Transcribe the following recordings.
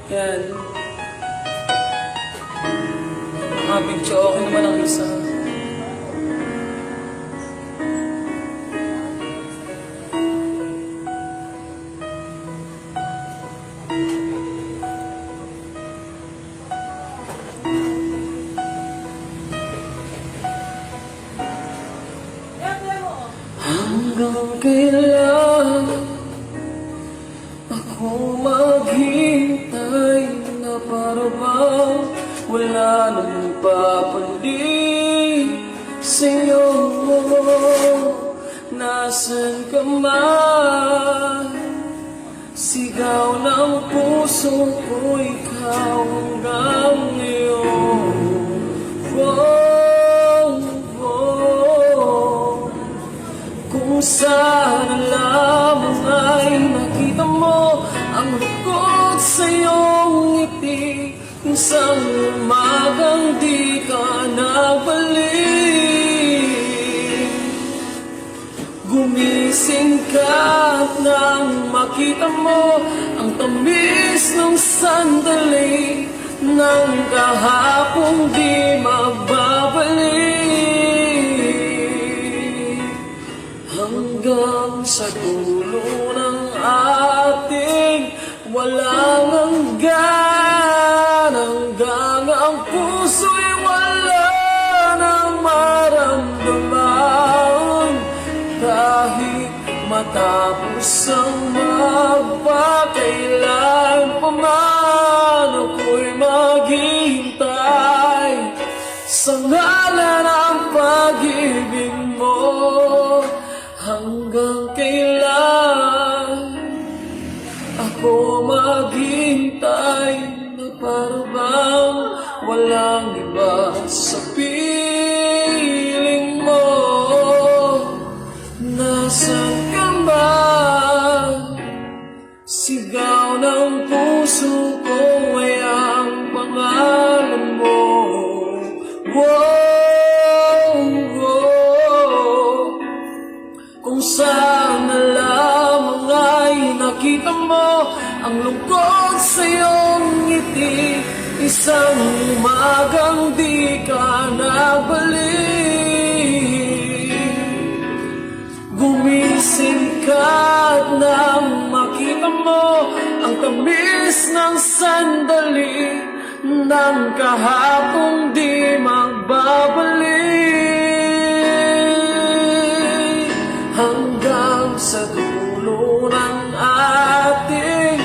Yan. Mga picture, okay naman ang isa. Hanggang kailan ako maghintay na para bang wala nang papalit sa'yo? Nasaan ka man? Sigaw ng puso ko, ikaw hanggang ngayon. Kung saan lamang ay nakita mo ang lukot sa iyong ngiti, kung saan umagang di ka nagbalik. Gumising ka at nang makita mo ang tamis ng sandali ng kahapong di magbabalik. Hanggang sa dulo ng ating walang hanggan, hanggang ang puso'y wala nang maramdaman. Kahit matapos ang magpakailan pa man, ako'y maghihintay sa ngalan ng pag-ibig mo. Hanggang kailan ako maghintay na para bang walang iba sa piling mo? Nasaan ka ba? Sigaw ng puso ko ay ang pangalan mo. Kung saan na lamang ay nakita mo ang lungkot sa iyong ngiti, isang umagang di ka nagbalik. Gumising ka at nang makita mo ang tamis ng sandali ng kahapong di magbabalik. Hanggang sa dulo ng ating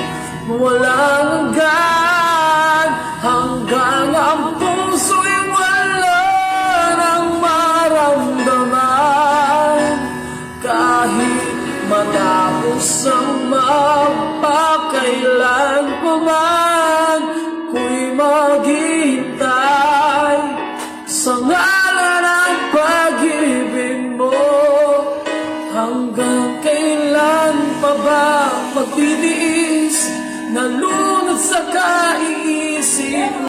walang hanggan, hanggang ang puso'y wala nang maramdaman. Kahit matapos ang magpakailan pa man, ako'y maghihintay sa ngalan ng pag-ibig mo. Hanggang kailan pa ba magtitiis na lunod sa kaiisip?